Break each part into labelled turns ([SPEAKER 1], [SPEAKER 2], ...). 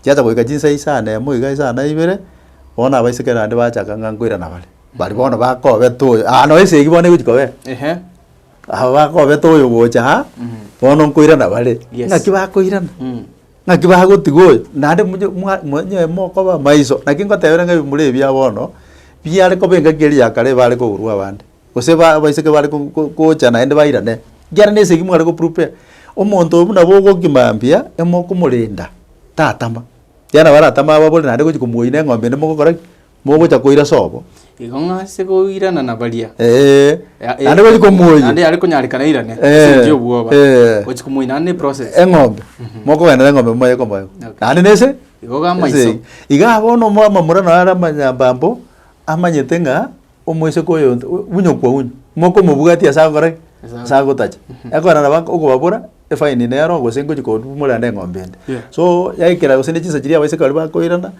[SPEAKER 1] kiacha goika chinsa isana emo iga isana ibere bona abaiseke nande bachaka ngangwira bari bari bona bakobe toyo no ese igibone gukikobe aba bakobe toyo gocha ha bona nkoirana bari ngaki bakoirana ngaki bagotigoyo nande mwenye moko ba maiso nakingo tebere ngai muri bia bono biare ko benga geri yakare bare ko urwa bande ose baiseke bare ko chana ende bairane gera nese gimware ko prepare omonto buna bogo kimambia emo kumulinda tatama yana baratama ababole nande ko kumuine ngombe ndemo gukora mogo cha koira sobo
[SPEAKER 2] igonga se ko irana na baria
[SPEAKER 1] nande ko kumuine
[SPEAKER 2] nande ari kunyarikana irane sinjo buoba ko kumuina ne process
[SPEAKER 1] engombe moko wena ngombe moye ko moyo nande nese
[SPEAKER 2] igoga maiso
[SPEAKER 1] iga bono mama murano ara manyambambo amanyetenga omoise koyo bunyo kwa unyo moko mubugati asagore sagotacha akora na banko ukubabura efaini nero gosengo chiko murande ngombende so yaikira gosende chisa chiria baise kali bakoirana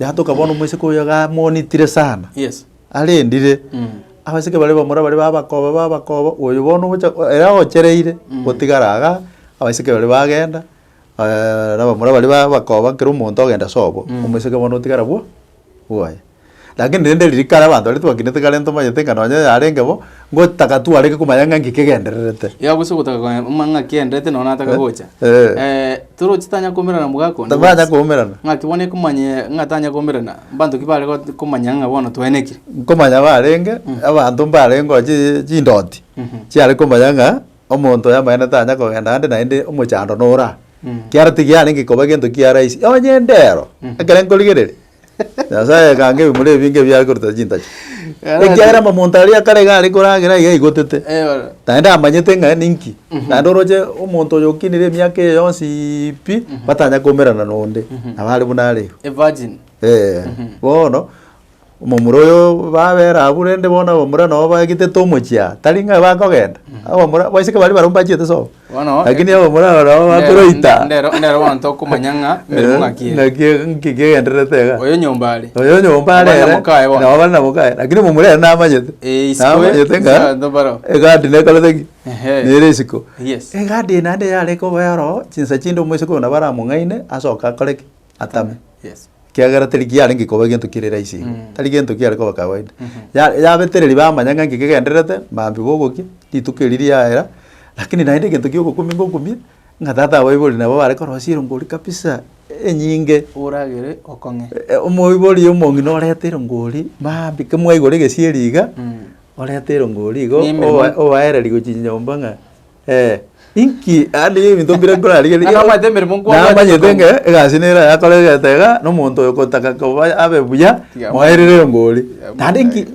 [SPEAKER 1] yatoka bono moise koyo ga monitire sana alendire abaseke bale bamura bale babakoba oyo bono bocha era ochereire gotigaraga abaseke bale bagenda na bamura bale babakoba kero umuntu agenda sobo omoise ke bono otigara bwo oya lakini ndende lirikara abantu ari twakinete kale ntoma yetenga nonya arenge bo ngo takatu areke kumayanga ngikegendererete
[SPEAKER 2] ya guso gutaka manga kiendete nona ataka gocha turo chitanya kumirana mugako
[SPEAKER 1] tabanya kumirana
[SPEAKER 2] ngakibone kumanye ngatanya kumirana bantu kibale kumanyanga bona twenekire
[SPEAKER 1] kumanya barenge abantu barengo chindoti chiare kumanyanga omonto yamayana tanya kogenda ande naende omochando nora kiarati kiare ngikoba gento kiara isi onyendero akere ngoligerere Nasa kange bimure binge bya kurta jinta. Ekyara mamontari akare gari koragira ye igotete. Tanda amanyete nga ninki. Nando roje omonto yokinire myake yonsi pi batanya komerana nonde. Abali bunale.
[SPEAKER 2] A virgin.
[SPEAKER 1] Bono omuroyo babera aburende bona omura no bagite tomochia. Talinga bakogenda. Abomura baisike bali barumba chete so.
[SPEAKER 2] Bueno,
[SPEAKER 1] lakini omura no bakuroita.
[SPEAKER 2] Ndero wanto kumanyanga mirimo ngakie.
[SPEAKER 1] Ngakie ngike enderete.
[SPEAKER 2] Oyo nyombale.
[SPEAKER 1] No bana mokae. Lakini mumure na amanyete.
[SPEAKER 2] Isikwe.
[SPEAKER 1] Nga
[SPEAKER 2] ndobaro.
[SPEAKER 1] Egadi ne kaletegi. Nirisiko.
[SPEAKER 2] Yes.
[SPEAKER 1] Egadi nande yale ko bayaro chinsa chindo mwesiko na bara mungaine asoka koleki atame.
[SPEAKER 2] Yes.
[SPEAKER 1] Kiagara teliki yale ngikoba gento kirera isi. Tali gento kiale ko kawaida. Ya betereri bamanyanga ngikegenderete mambi gogoki ditukiriria era. Lakini naende gento kiko kumi ngatata waiboli nabo bare korosiro ngoli kabisa enyinge
[SPEAKER 2] uragere okonge
[SPEAKER 1] omoiboli omongi no retero ngoli mambi kemwe igore gesieriga oretero ngoli go owaera ligo chinyomba nga inki ali mintombira ngora ali
[SPEAKER 2] na matemere mongo
[SPEAKER 1] na manyetenge egasinera yakolega tega no muntu yokotaka ko abe buya moerere ngoli tande inki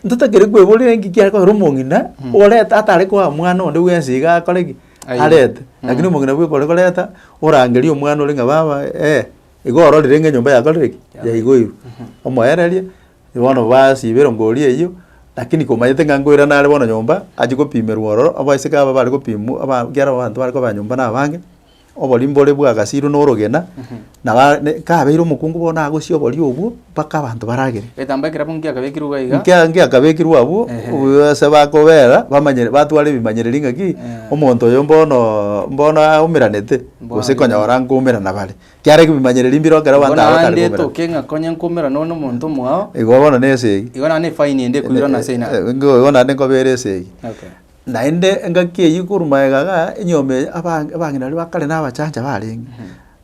[SPEAKER 1] ntotakere kweboli inki kya ko rumongina oreta atare ko mwana onde wensiga akolegi arete lakini umongina bwe kole koleta orangeri omwana oli nga baba igoro rirenge nyumba ya kolegi ya igoyu omoererie ibono basibero ngoli eyo lakini komayete ngangwira nale bono nyumba ajiko pimerwa ororo abaiseka aba bari kopimu aba gera abantu bari ko banyumba nabange obolimbole bwa gasiro norogena na kabeiro mukungu bona agusio boli obu paka abantu baragere
[SPEAKER 2] etambakira bungi akabekirwa iga
[SPEAKER 1] ngi akabekirwa abu se bakobera bamanyere batwale bimanyereri ngaki omonto yo mbona umiranete gusekonya orangu umirana bale kyare bimanyereri mbiro gara banda
[SPEAKER 2] bakari kumira to kenga konya kumira no muntu mwao
[SPEAKER 1] igo bona nese
[SPEAKER 2] igona ne fine ende kuirona sena
[SPEAKER 1] ngo igona ne kobere se
[SPEAKER 2] okay
[SPEAKER 1] naende ngakie yikuruma gaga enyome abangina ari bakale nabachanja barenge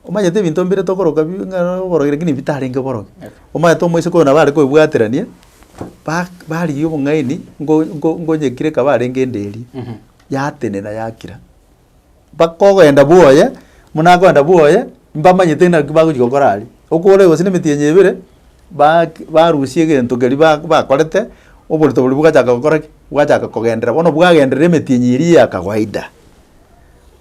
[SPEAKER 1] omanyete bintu mbire tokoroka borogere kini bitarenge boroge omanyete omoise ko na bare ko ibwateranie bari yo ngaini ngo nyekire ka barenge nderi yatene na yakira bakogenda buoye munagenda buoye mbamanyete na bagugikokorari okore gosine mitienye ibire barusie gento geri bakorete oborito buri bugachaka gukora bugachaka kugendera bono bwagendera emetinyiri ya kawaida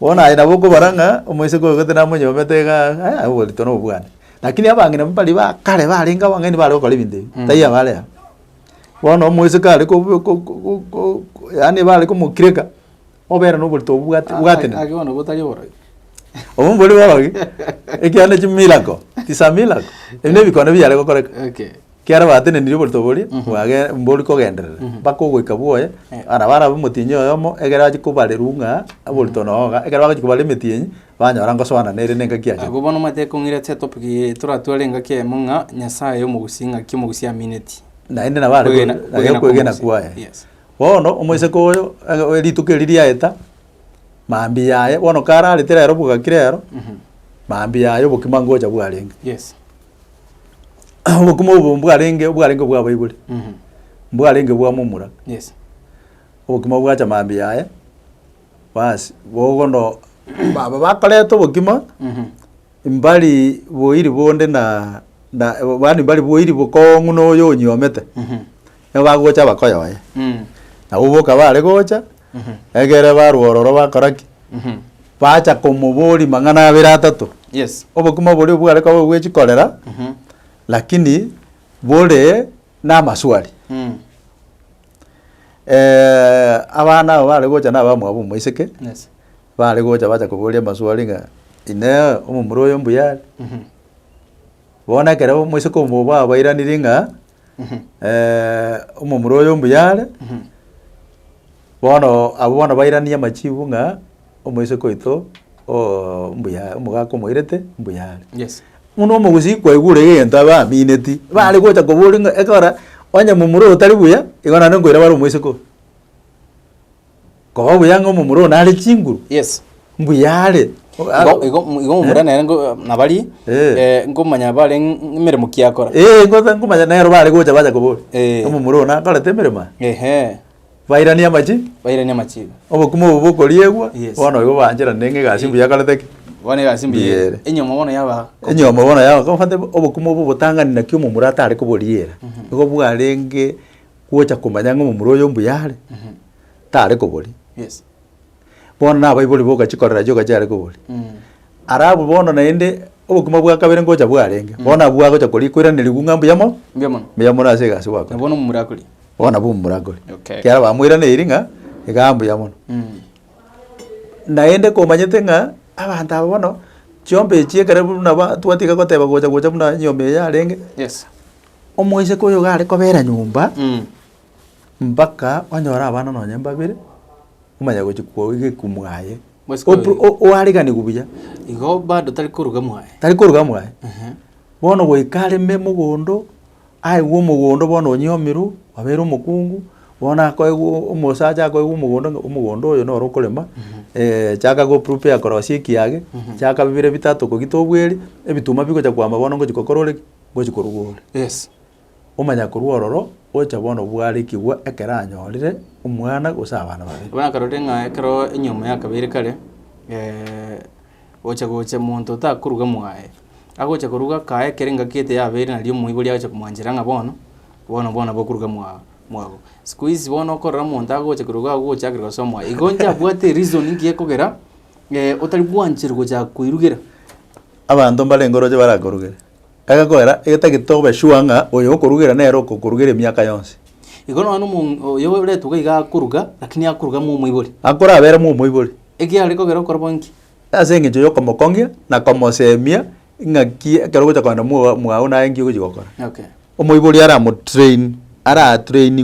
[SPEAKER 1] bona ina boko baranga omoise ko gotena monyo metega oborito no bwana lakini abangina mbali ba kale barenga bangeni bale ko libinde taiya bale bono omoise kale ko yani bale ko mukireka obera no borito bwatene
[SPEAKER 2] agibona gotari boro
[SPEAKER 1] omumboli borogi ekiane chimilako tisamilako ene bikono byale ko koreka
[SPEAKER 2] okay
[SPEAKER 1] kiara batene ndiri borito bori wage mboli ko genderera bakogoika buoye ara bara mutinyo yomo egera chikubale runga aborito noga egera bagikubale metinyi banyora ngosoana nere nengaki aje
[SPEAKER 2] ago bono mateko ngirete topic turatware ngaki emunga nyasaye omugusinga kimogusi amineti
[SPEAKER 1] naende nabare kwegena kwaye bono omoise koyo rituke riria eta mambi yaye bono karari terero bugakirero mambi yaye bukima ngoja bwarenge
[SPEAKER 2] yes
[SPEAKER 1] bukuma bwarenge bwa baibuli bwarenge bwa mumura
[SPEAKER 2] yes
[SPEAKER 1] bukima bwacha mambi yaye basi bogono baba bakoleto bukima imbali boiri bonde na bani bali boiri bokongu no yo nyomete bagocha bakoyoye na uboka bare gocha egere barwororo bakoraki bacha komubori mang'ana abiri atatu
[SPEAKER 2] yes
[SPEAKER 1] obokuma bori bware ko bwechikorera lakini bore na maswali abana bare gocha na bamwe abo moiseke
[SPEAKER 2] yes
[SPEAKER 1] bare gocha bacha kuboria maswali nga ine omumuro yo mbuyari bona kera moiseke omuba bairaniri nga omumuro yo mbuyari bono abo bona bairania machibu nga omoise koito mbuya omugako moirete mbuyari
[SPEAKER 2] yes
[SPEAKER 1] muno omugusi kwaigure gento bamineti bari gocha kobori nga ekora onya mumuro otari buya igona nengoira bari omoise ko ko buya ngo mumuro nari chinguru
[SPEAKER 2] yes
[SPEAKER 1] mbuyari
[SPEAKER 2] igo mumura ngo nabari ngomanya bare imirimo kiakora
[SPEAKER 1] ngomanya nero bari gocha bacha kobori omumuro na kora temerema bairania machi obokuma obokoriegwa bono igo banjera nenge gasimbu yakarete
[SPEAKER 2] bone gasimbi enyoma bono yaba
[SPEAKER 1] ko fante obokuma obotangani nakyo mumurata ari kuboriera igo bwarenge kuocha kumanya ngo mumuro yo mbuyare tare kubori
[SPEAKER 2] yes
[SPEAKER 1] bono na baibuli boka chikorera joka chare kubori arabu bono naende obokuma bwa kabere ngocha bwarenge bono bwa gocha kori kwira niligunga mbuyamo mbuyamo na sega siwa ko
[SPEAKER 2] bono mumurakuri
[SPEAKER 1] bona bumuragori
[SPEAKER 2] okay
[SPEAKER 1] kera bamwira neiringa igambu ya mono naende komanyete nga abantu abo bono chombe chiekare buna twatika goteba gocha buna nyombe ya renge
[SPEAKER 2] yes
[SPEAKER 1] omoise koyo gare kobera nyumba mpaka wanyora abana no nyamba bire umanya gochikwo ige kumwaye oarigani gubuya
[SPEAKER 2] igo bado tari kuruga mwaye
[SPEAKER 1] bono goikare me mugondo ai wo mugondo bono nyomiru wabera omokungu bona ko omosacha ko umugondo oyo no rokorema chaka go prepare korosie kiage chaka bibire bitatu ko gitobweri ebituma bigocha kwamba bono ngo chikokorore ngo chikorugore
[SPEAKER 2] yes
[SPEAKER 1] omanya kurwororo ocha bono bwari kiwa ekera nyorire omwana gusabana babiri
[SPEAKER 2] bona karore nga ekero enyoma yakabere kare ocha gocha muntu takuruga mwaye agocha kuruga kae kerenga kete yabere nalyo muibuli acha kumwanjira nga bono bokuruga mwago squeeze bono korra muntu agocha kuruga agocha akira somwa igonja bwate reason ngiye kogera otari bwanchira gocha kuirugira
[SPEAKER 1] abantu mbalengoroje barakorugera agakoera egitagitobe shuanga oyo okorugera nero kokorugera emyaka yonse
[SPEAKER 2] igono anu yo letuga iga kuruga lakini akuruga mu muibuli
[SPEAKER 1] akora abera mu muibuli
[SPEAKER 2] egiare kogera korbanki
[SPEAKER 1] asenge jo komokongia na komosemia ngaki akarogocha kwanda mwao na engi gukigokora
[SPEAKER 2] okay
[SPEAKER 1] omoibuli ara mu train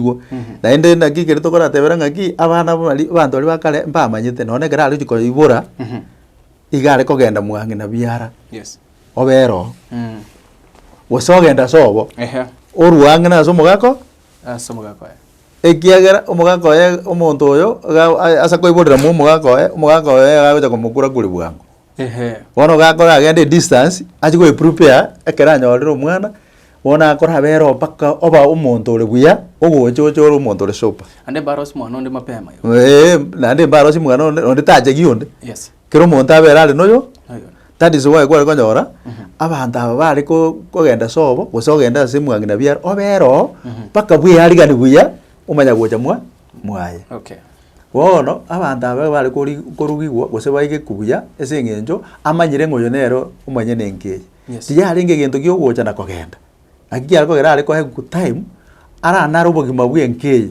[SPEAKER 1] go na ende na kigere tokora tebera ngaki abana bali bantu bali bakale mbamanyete none gara ari ko ibura igare kogenda mwange na biara
[SPEAKER 2] yes
[SPEAKER 1] obero wosogenda sobo oruange na somogako ekiagera omogako omonto oyo asa koibodera mu omogako agagocha komukura kuri bwango bono gakora agende distance achi go prepare ekera nyorire omwana bona akora bero paka oba omonto ore buya ogochochoro omonto ore sopa
[SPEAKER 2] ande baros mwana onde mapema
[SPEAKER 1] yo nande baros mwana onde taje gionde
[SPEAKER 2] yes
[SPEAKER 1] kero monto abera ale noyo that is why kwa konyora abantu aba bari kogenda sobo gusogenda simwangi na biara obero paka buya arigani buya umanya gocha mwaye
[SPEAKER 2] okay
[SPEAKER 1] bono abantu aba bari korugigwa gose baige kubuya ese ngenjo amanyire ngoyo nero umanye nengeje tiya arenge gento gyo gocha na kogenda agiya kogera ari ko he good time ara naro bogima bwenkeje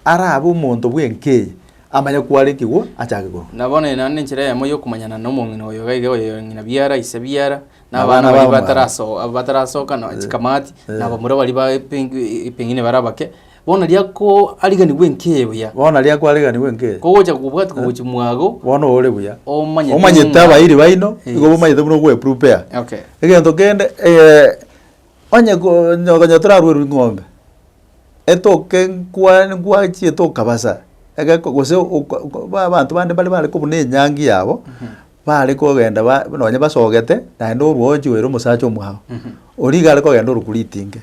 [SPEAKER 1] ara abo muntu bwenkeje amanya kwari kigo achage go
[SPEAKER 2] nabone nane nchira ya moyo kumanyana no mungino oyo gaige oyo ngina biara isabiara nabana bali bataraso kana chikamati nabo muro bali ba pengine barabake bona liako aligani bwenke buya
[SPEAKER 1] bona liako aligani bwenke
[SPEAKER 2] kogocha kubwata kubuchi mwago
[SPEAKER 1] bona ole buya
[SPEAKER 2] omanye
[SPEAKER 1] tabairi baino igo bomanye buno gwe prepare
[SPEAKER 2] okay
[SPEAKER 1] egento kende onye ko nyogonya rweru ng'ombe etoke nkwa chi etoka basa ega gose abantu bande bali kubune nyangi yabo bali kogenda nonye basogete naende orwochi wero musacha omwago origale kogenda orukuritinge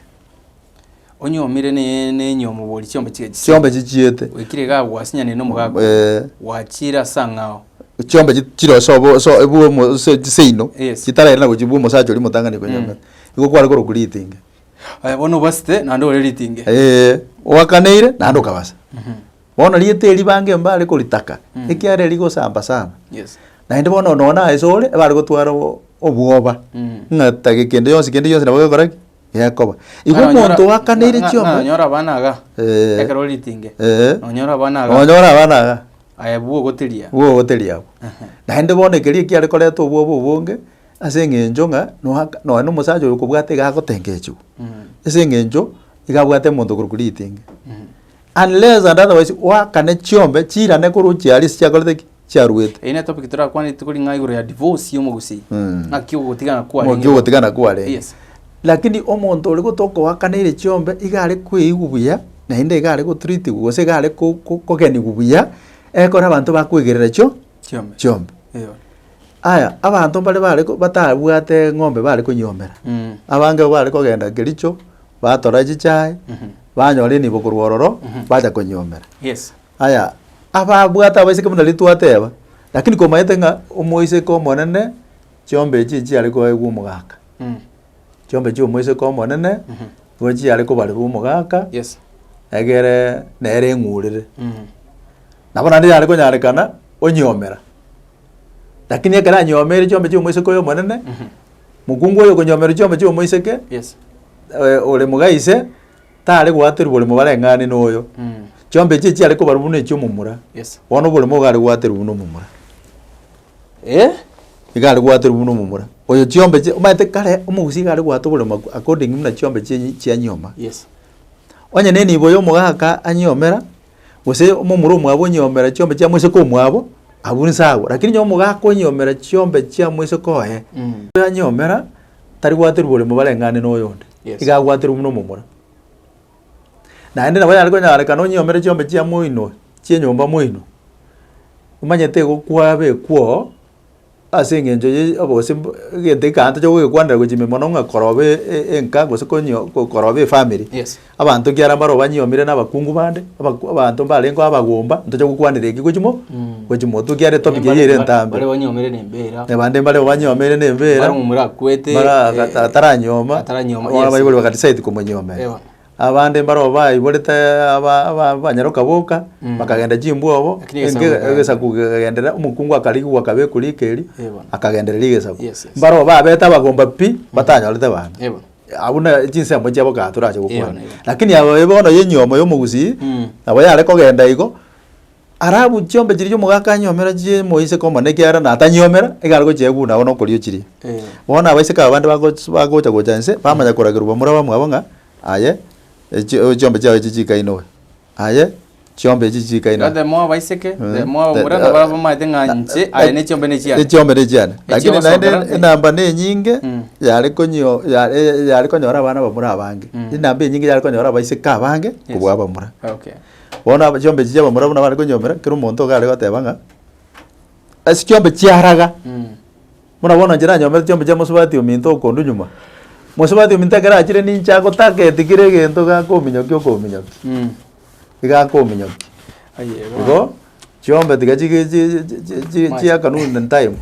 [SPEAKER 2] onyomire ne nyomo boli chiombe
[SPEAKER 1] chichiete
[SPEAKER 2] wikire ga wasinyane no mugago wachira sangao
[SPEAKER 1] chiombe chiro so ebuo seino chitara na kuchibu musacha oli mutangani ko nyombe iko kwali ko rukuritinge
[SPEAKER 2] bono baste nando oreritinge
[SPEAKER 1] wakaneire nando kabasa bono lieteri bange mbale kolitaka ekiare ligo samba sana
[SPEAKER 2] yes
[SPEAKER 1] naende bono nona esole bali gotwara obwoba ngata gekende yonse na bagakora yakoba igo muntu wakaneire chiombe
[SPEAKER 2] nyora banaga ekero litinge nyora
[SPEAKER 1] banaga
[SPEAKER 2] ayabuo goteria
[SPEAKER 1] naende bono ekeri kiare koreto obwobo bonge ase ng'encho ng'a no musacha oyo kobwate gagotengechu ase ng'encho igabwate monto kurukuritinge unless and otherwise wakane chiombe chirane koruchi ali chiakorete chiarwete
[SPEAKER 2] ine topic tura kwani tukuri ngai gure ya divorce yo mugusi akio gotigana kwa
[SPEAKER 1] ng'o gotigana kwa le yes lakini omonto oli gotoko wakaneire chiombe igare kweigubuya na inde igare go treat gose igare kogeni gubuya ekora abantu bakwegerera chiombe aya abantu bali batabwate ng'ombe bali kunyomera abange bali kogenda Kericho batora chichai banyore ni bokurwororo baja kunyomera
[SPEAKER 2] yes
[SPEAKER 1] aya ababwata abasike muna litwateba lakini komaete nga omoise ko monene chiombe chichi ali ko egu mugaka chiombe chi omoise ko monene gochi ali ko bali mugaka
[SPEAKER 2] yes
[SPEAKER 1] egere nere ng'urire nabona ndi ali konyarekana onyomera lakini ekara nyomere chiombe chi omoise ko yo monene mukungu oyo konyomera chiombe chi omoise ke
[SPEAKER 2] yes
[SPEAKER 1] ole mugaise tare gwateru bole mubarengani noyo chiombe chichi ari ko barubune chi omumura
[SPEAKER 2] yes
[SPEAKER 1] bono bole mogari gwateru buno omumura igari gwateru buno omumura oyo chiombe chi omate kare omugusi gari gwato bole according na chiombe chi anyoma
[SPEAKER 2] yes
[SPEAKER 1] onye neni boyo mogaka anyomera gose omumura omwabo nyomera chiombe chi amwese ko omwabo abuni sawa lakini nyo mogaka onyomera chiombe chi amwese ko anyomera tari gwateru bole mubarengani noyo iga gwateru buno omumura naende nabo yari konyarekana onyomere chiombe chia moino chienyomba moino omanyete gokwabe kwo ase eng'encho obose gete kanto cho gogekwanera gochime mono ng'a korobe enka gose korobe efamily abanto kiara mbaro banyomire n'abakungu bande abanto mbarengo abagomba ntocho gokwanera eki gochimo tukiare topic yere entambe
[SPEAKER 2] bare banyomire nembera
[SPEAKER 1] bande mbare banyomire nembera
[SPEAKER 2] bare mumura kwete
[SPEAKER 1] bara ataranyoma ora bayibole bakatisaiti kumonyomera abande mbaro bayiborete abanyaroka boka bakagenda jimbuobo egesa kugendera umukungu akarigu akabe kurikeri akagenderera igesa mbaro babeta bagomba pi batanyorete bana abuna jinse amwe abo gaturaje gukwana lakini abo ebono yenyomo yo mugusi abo yare kogenda igo arabu chiombe chiri mugaka nyomera je moise komane kiara na atanyomera igargo cheguna ono korio chiri bona abaise ka bande bagocha gochanse bamanya koragirwa mura bamwe abonga aye chiombe chao chichikaino aye chiombe chichikaino
[SPEAKER 2] the more baiseke the more murana baba mate nganje aye ne chiombe ne chiana
[SPEAKER 1] lakini naende namba ne nyinge yari konyora abana bamura abange inamba nyinge yari konyora baiseka abange kubwa bamura
[SPEAKER 2] okay
[SPEAKER 1] bona chiombe chicha bamura bana bari konyomera kero monto gare gotebanga asi chiombe chiaraga muna bona njira nyomera chiombe cha musubati ominto kondu nyuma musubati ominto gara chire nincha gotake tikire gento ga kominyoki okominyoki iga kominyoki
[SPEAKER 2] aye
[SPEAKER 1] go chiombe tigachi chi kanuni time